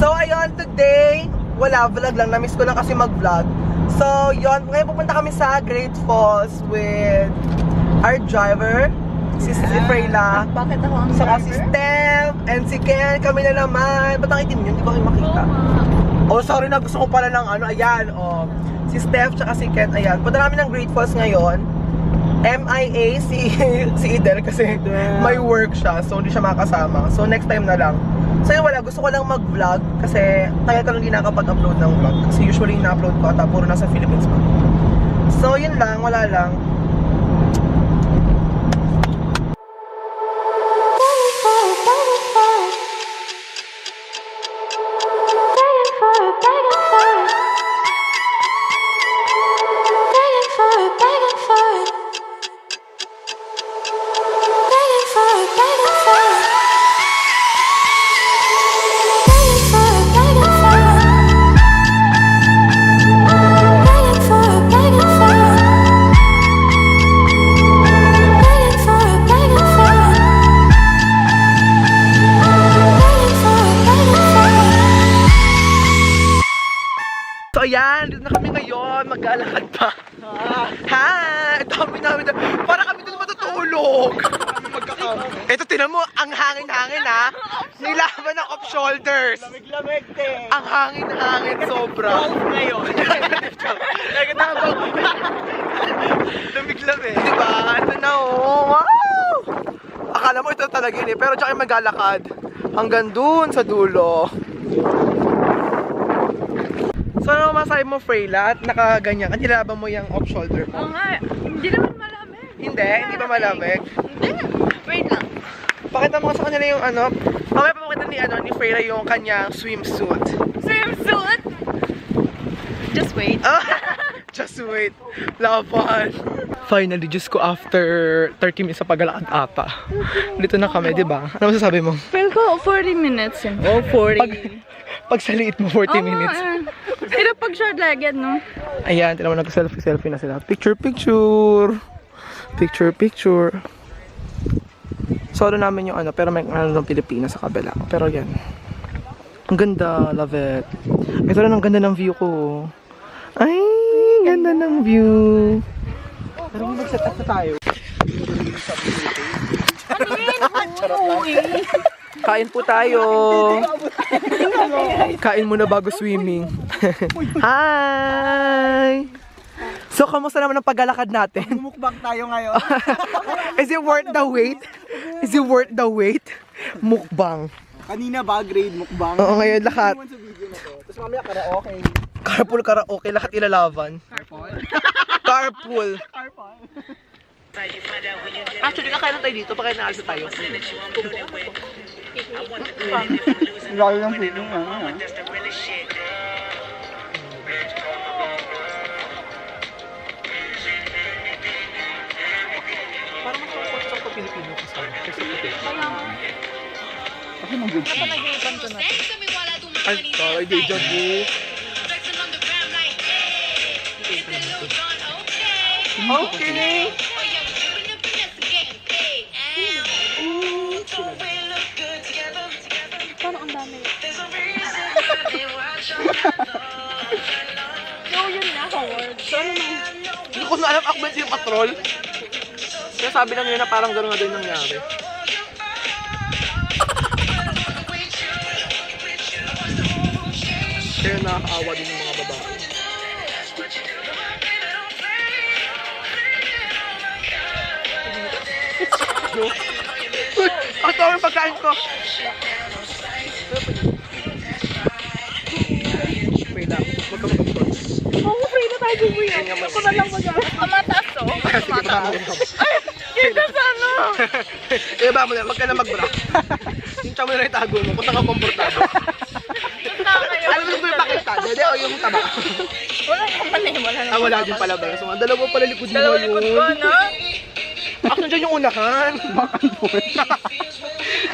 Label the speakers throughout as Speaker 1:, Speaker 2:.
Speaker 1: So ayun, today, wala, vlog lang. Namiss ko lang kasi mag-vlog. So yun, ngayon pupunta kami sa Greatfalls with our driver, si Freyla.
Speaker 2: Bakit ako ang
Speaker 1: Saka
Speaker 2: driver?
Speaker 1: si Steph and si Ken, kami na naman. Ba't ang itim yun? Hindi ko kayo makita. Oh, sorry na, gusto ko pala ng ano, ayan, oh. Si Steph tsaka si Ken, ayan. Punta namin ng Greatfalls ngayon. MIA si Idel kasi may work siya, so hindi siya makasama. So next time na lang. So yun, wala, gusto ko lang mag-vlog kasi tagal ko lang hindi nakapag-upload ng vlog. Kasi usually na-upload ko ata, puro nasa Philippines pa. So yun lang, wala lang. So ayan, dito na kami ngayon, mag-aalakad pa. Hi! Dami namin na, para kami dito matutulog. Ito, tinan mo, ang hangin-hangin ha. Nilaban ng off shoulders.
Speaker 2: Lamig-lamig din.
Speaker 1: Ang hangin-hangin sobra.
Speaker 2: Ngayon.
Speaker 1: Lamig-lamig. Diba? Ito na oh. Wow! Akala mo ito talaga yun eh, pero tsaka yung mag-alakad. Hanggang dun sa dulo. So ano masabi mo, Freyla, at nakaganyan ka, nilaban mo yung off-shoulder mo?
Speaker 2: Oo nga, hindi naman malamig.
Speaker 1: Hindi ba malamig?
Speaker 2: Hindi, wait lang.
Speaker 1: Pakita mo sa kanila yung ano, mamaya papakita ni Freyla yung kanyang swimsuit.
Speaker 2: Swimsuit? Just wait.
Speaker 1: Just wait. Laban. Finally, Diyos ko, after 30 minutes sa paglalakad ata. Dito na kami, di ba? Ano masasabi mo?
Speaker 2: Feel ko 40 minutes yun. Oh, 40.
Speaker 1: Pag sa liit mo, 40 minutes.
Speaker 2: Pero pag short-legged, no?
Speaker 1: Ayan, tinaw mo, nag-selfie na sila. Picture. Solo namin yung ano, pero may ano ng Pilipinas sa kabila. Pero yan. Ang ganda, love it. Ito rin ang ganda ng view ko. Ay, ganda ng view. Pero kung mag-set up na tayo.
Speaker 2: Ano yun?
Speaker 1: Kain po tayo. Kain muna bago swimming. Hi! So, kamusta naman ang paglalakad natin?
Speaker 3: Mukbang tayo ngayon.
Speaker 1: Is it worth the wait? Is it worth the wait? Mukbang.
Speaker 3: Kanina ba, grade mukbang?
Speaker 1: Oo, ngayon lahat.
Speaker 3: Sa video na to. Tapos mamaya karaoke.
Speaker 1: Carpool, karaoke, lahat ilalaban. Carpool. Actually, kakain na tayo dito. Pakain na alsa tayo.
Speaker 3: Lalo ng feeling nga.
Speaker 1: Parang mas makuha sa Pilipino kasama. Kasi puti.
Speaker 3: Kasi mag-good siya.
Speaker 1: Ay, sorry, deja vu. Okay.
Speaker 2: Paano ang dami? So, yun na, Hoeward. So, ano na?
Speaker 1: Hindi ko na alam, ako ba yung patrol? Kaya sabi lang yun na parang gano'n nga din nangyari. Kaya nakakaawa din yung mga babae. Ang tawag yung pagkain ko! Wait lang, huwag ka mag-upload.
Speaker 2: Oo, free na tayo bumuya. Ako na lang mag-alas. Kamataas to? Yun na sa ano?
Speaker 1: Kaya ba mo na, wag ka na mag-bra. Yung tsaka mo na itago mo, kung saan ka komportado. Alam mo yung pakita, dede o yung taba?
Speaker 2: Wala naman eh, wala naman.
Speaker 1: Wala din pala ba? So, dalawa pala likod mo
Speaker 2: Dalawa likod ko, no?
Speaker 1: Actually, dyan yung unahan.
Speaker 3: Bakan po.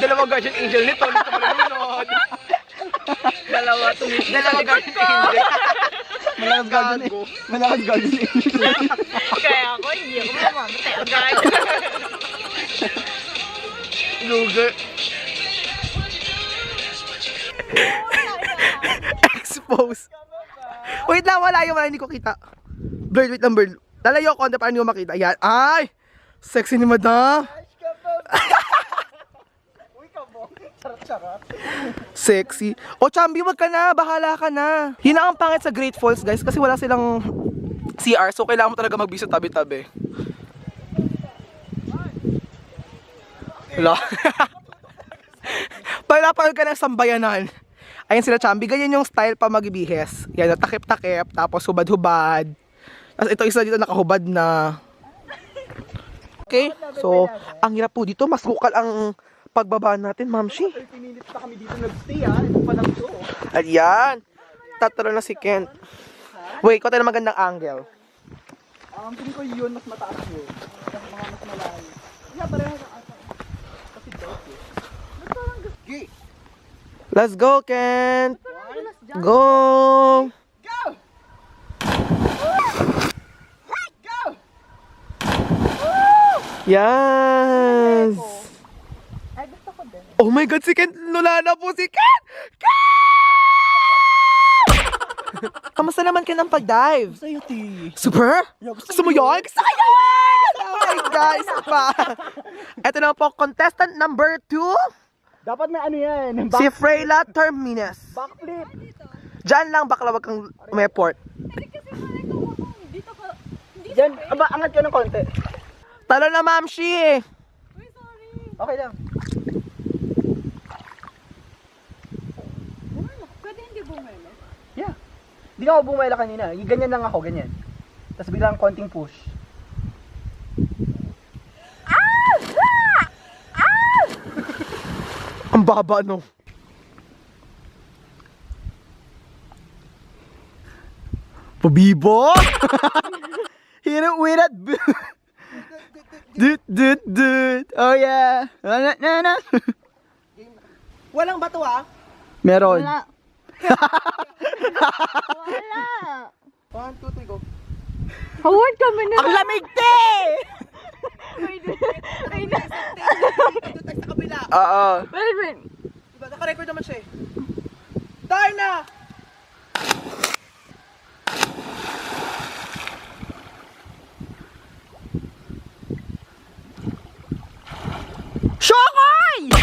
Speaker 1: Dalawa guardian angel nito, nito pala nunod.
Speaker 2: Dalawa tumiti.
Speaker 1: Dalawa guardian angel.
Speaker 3: Malakas gagawin eh. Malakas gagawin eh.
Speaker 2: Kaya ako, hindi ako mamamatay. Pagkain.
Speaker 1: Lugar. pose. Wait lang, malayo, hindi ko kita. Blurred, wait lang, blurred. Lalayo ko, para hindi ko makita. Ayan. Ay! Sexy ni madam. Sexy. O, Chambi, wag ka na. Bahala ka na. Yun ang pangit sa Greatfalls, guys, kasi wala silang CR, so kailangan mo talaga mag-visit tabi-tabi. Wala. Palapag ka ng sambayanan. Ayan sila, Chambi. Ganyan yung style pa magbibihes. Yan, takip-takip, tapos hubad-hubad. Tapos ito isa dito nakahubad na. Okay, so ang hirap po dito. Mas bukal ang pagbaba natin, Mamshi.
Speaker 3: 30 minutes pa kami dito nag-stay ha. Ito pa lang ito.
Speaker 1: Ayan. Tatalo na si Kent. Wait, ko tayo na magandang angle.
Speaker 3: Tingin ko yun, mas mataas yun. Mga mas malayo. Yeah, pareho na ata. Kasi dark yun. Okay.
Speaker 1: Let's go, Kent. Go.
Speaker 3: Go! Go!
Speaker 1: Yes.
Speaker 2: Ay, gusto ko din.
Speaker 1: Oh my God, si Kent. Nula na po si Kent. Kent! Kamusta naman Kent ang pag-dive?
Speaker 3: Sa'yo, T.
Speaker 1: Super? Gusto mo yun? Gusto ko yun! Oh my God, isa pa. Ito na po, contestant number 2.
Speaker 3: Dapat may ano yan.
Speaker 1: Si Freyla Terminus.
Speaker 3: Backflip.
Speaker 1: Diyan lang, bakla wag kang umeport.
Speaker 2: Hindi kasi malay ko kung dito ka. Hindi
Speaker 3: Diyan, angat ka ng konti.
Speaker 1: Talo na, Mamshi.
Speaker 2: Uy, sorry.
Speaker 3: Okay lang.
Speaker 2: Pwede hindi bumelo.
Speaker 3: Yeah. Di na ako bumela kanina. Ganyan lang ako, ganyan. Tapos biglang konting push.
Speaker 1: Ang baba, no? Pabibo!
Speaker 3: Hit it with that Dut. Oh yeah. Na.
Speaker 1: Walang bato, ah.
Speaker 3: Meron.
Speaker 2: Wala.
Speaker 1: 1, 2, 3, go.
Speaker 2: Hoeward kami na.
Speaker 1: Ang lamig, te!
Speaker 2: Wait.
Speaker 1: Dito tayo sa kabila.
Speaker 3: Oo.
Speaker 2: Wait.
Speaker 1: Diba, naka-record naman siya eh. Darna!
Speaker 3: Shokoy!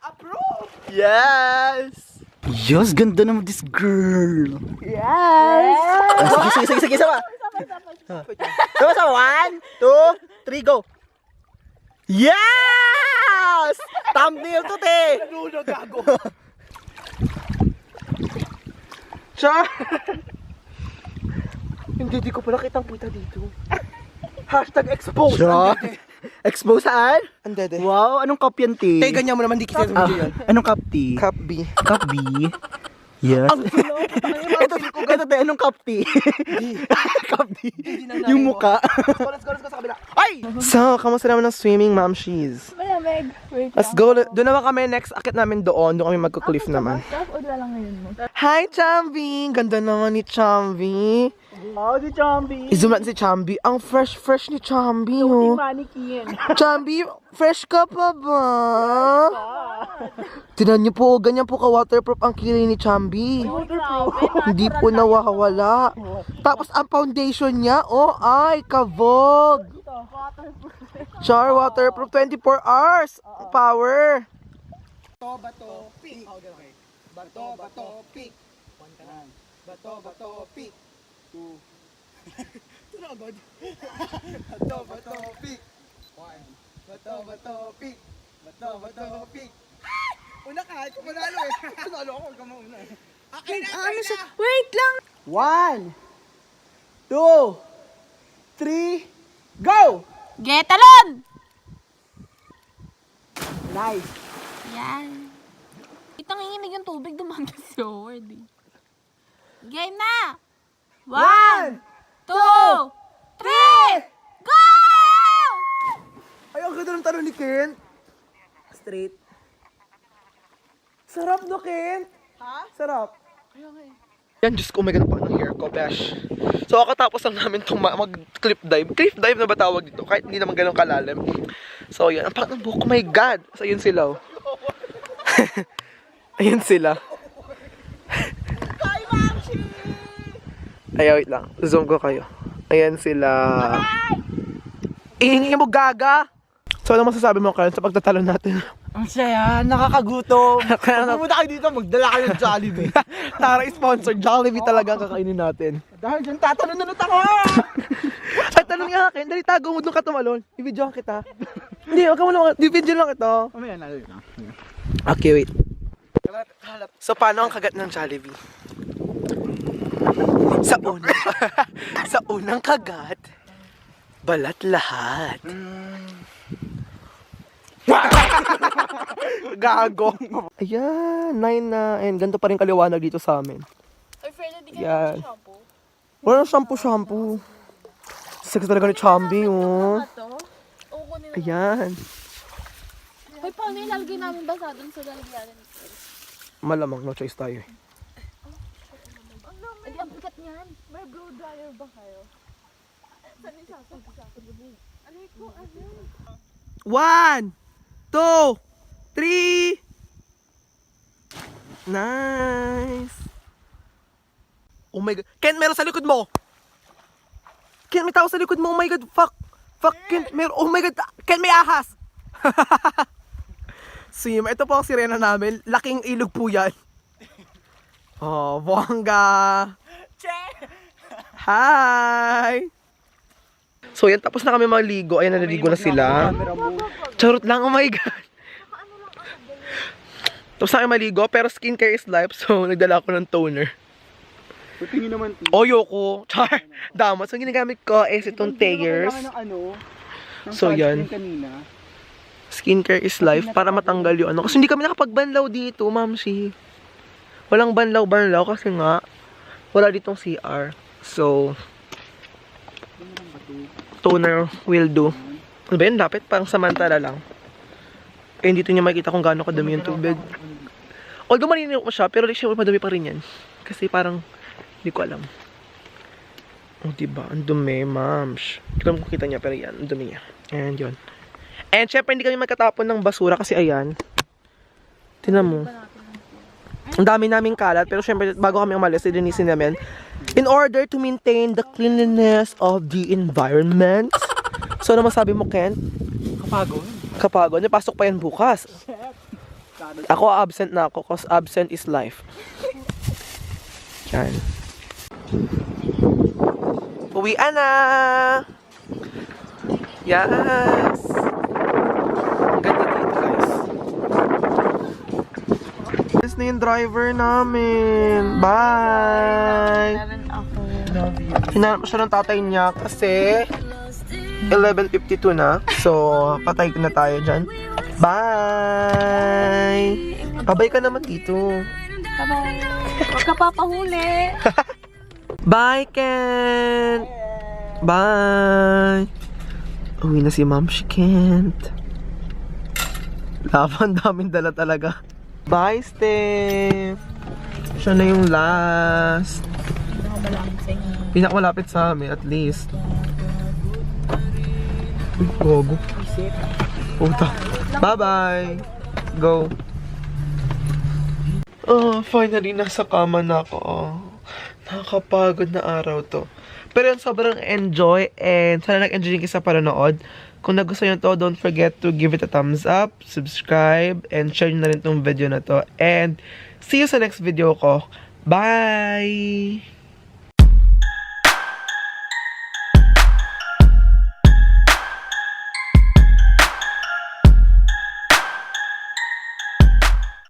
Speaker 1: Approve!
Speaker 3: Yes! Yes, ganda naman this girl.
Speaker 2: Yes.
Speaker 3: Sige, sama. Sama. 1, 2, 3, go. Yes! Thumbnail to, te!
Speaker 1: Nanuno, gago. Char! Hindi ko pala kitang-kita dito. Hashtag expose.
Speaker 3: Sure. Expose saan?
Speaker 1: Ang dede.
Speaker 3: Wow, anong cup yan, te?
Speaker 1: Te, ganyan mo naman, di kita sa video yan.
Speaker 3: Anong cup, te?
Speaker 1: Cup B.
Speaker 3: Cup B? Yes. Ito, te, anong cup, te? Cup D. Yung muka.
Speaker 1: Let's go sa kabila. Ay! So, kamusta naman ang swimming, Mamshies?
Speaker 2: Malamig. Wait
Speaker 1: Let's go. Doon naman kami, next akit namin doon. Doon kami magko-cliff naman.
Speaker 2: Stop o lang ngayon mo?
Speaker 1: Hi, Chambi! Ganda naman ni Chambi.
Speaker 3: Wow, si Chambi.
Speaker 1: I-zoom natin si Chambi. Ang fresh ni Chambi, oh.
Speaker 3: Mannequin.
Speaker 1: Chambi, fresh ka pa ba? Tignan niyo po, ganyan po ka-waterproof ang kilay ni Chambi. Hindi po nawawala. Tapos ang foundation niya, oh, ay, kabog. Char, waterproof, 24 hours. Power.
Speaker 3: Bato, pick. Bato, pick. One ka lang. Bato, pick. 2. Ito na agad. Bato, pick. 1. Bato, pick. Bato, pick. Una ka, ikaw manalo eh. Manalo ako, ikaw mauna eh.
Speaker 2: Ano siya? Wait lang.
Speaker 3: 1, 2, 3, go!
Speaker 2: Get alon!
Speaker 3: Nice.
Speaker 2: Yan. Itang nanginginig yung tubig, dumanda si Hoeward eh. Game na! 1, 2, 3, go!
Speaker 1: Ay, ang ganda ng tanong ni Kent. Straight. Sarap no, Kent? Ha? Sarap. Yan, Diyos ko, oh my God, ang hair ko, besh. So, kakatapos lang namin itong mag-cliff dive. Cliff dive na ba tawag dito? Kahit hindi naman ganun kalalim. So, yan. Ang pangit ng buhok ko, oh my God. So, yun sila, oh. Ayan sila. Ay, wait lang. Zoom ko kayo. Ayan sila. Ihingi mo, gaga! So, ano masasabi mo, Karen, sa pagtatalon natin?
Speaker 3: Ang saya, nakakagutom. Pumunta kayo dito, magdala kayo ng Jollibee.
Speaker 1: Tara, sponsor. Jollibee talaga ang kakainin natin.
Speaker 3: Dahil dyan, tatanong na ako!
Speaker 1: Ay, tanong nga akin. Dali, tago mo doon ka tumalon. Ibidyohan kita. Hindi, wag ka mo naman. Ibidyo lang ito.
Speaker 3: Mamaya na lang.
Speaker 1: Okay, wait. So, paano ang kagat ng Jollibee? Sa unang, sa unang kagat, balat lahat. Gago. Ayan, 9 na. And ganito pa rin kaliwanag dito sa amin.
Speaker 2: Ay, friend, hindi ka
Speaker 1: Yan.
Speaker 2: na shampoo.
Speaker 1: Wala nang shampoo. Sex talaga ni Chambi, oh.
Speaker 2: Ano to? Oo, kunin na.
Speaker 1: Ayan.
Speaker 2: Hoy, paano ilalagay namin basa dun sa lalagyan?
Speaker 1: Malamang, no choice tayo eh.
Speaker 2: Hindi, ang bigat niyan. May blow dryer ba kayo? Saan yung sasag? Alay ko, ano?
Speaker 1: 1, 2, 3. Nice. Oh my god. Ken, meron sa likod mo. Ken, may tao sa likod mo. Oh my god. Fuck. Fuck, Ken. Meron. Oh my god. Ken, may ahas. Sim, ito po ang sirena namin. Laking ilog po yan. Oh, bongga. Hi. So yan, tapos na kami maligo. Ayan, naliligo na sila. Charot lang, oh my god. Tapos na kami maligo, pero skincare is life. So, nagdala ako ng toner.
Speaker 3: Tingin naman.
Speaker 1: Oyo ko. Char. Damot. So, ginagamit ko is itong Tayers. So, yan. Skincare is life para matanggal yung ano. Kasi hindi kami nakapagbanlaw dito, mamsi. Walang banlaw-banlaw kasi nga wala ditong CR. So, toner will do. Ano ba yun? Dapat parang samantala lang. Eh, dito niya makikita kung gaano kadumi yung tubig. Although malinaw ko siya, pero like, syempre madumi pa rin yan. Kasi parang, hindi ko alam. Oh, diba? Ang dumi, mams. Hindi ko kita niya, pero yan, ang dumi niya. And yun. And syempre, hindi kami magkatapon ng basura kasi ayan. Tingnan mo. Ang dami naming kalat, pero syempre, bago kami umalis, linisin namin. In order to maintain the cleanliness of the environment. So, ano masabi mo, Ken?
Speaker 3: Kapagod.
Speaker 1: Kapagod. Napasok pa yan bukas. Ako, absent na ako, cause absent is life. Yan. Uwian na! Yes! Ang ganda dito, guys. This na yung driver namin. Bye! Hinanap siya ng tatay niya kasi 11:52 na. So, patay na tayo dyan. Bye! Pabay ka naman dito.
Speaker 2: Bye-bye. Huwag ka papahuli.
Speaker 1: Bye, Kent! Bye! Uwi na si Ma'am, she can't. Laban, daming dala talaga. Bye, Steph! Siya na yung last. Pinakamalapit sa amin, at least. Gogo. Puta. Bye-bye! Go! Oh, finally, nasa kama na ako. Nakakapagod na araw to. Pero yun, sobrang enjoy and sana nag-enjoy yung isa panonood. Kung nagustuhan nyo to, don't forget to give it a thumbs up, subscribe, and share nyo na rin tong video na to. And see you sa next video ko. Bye!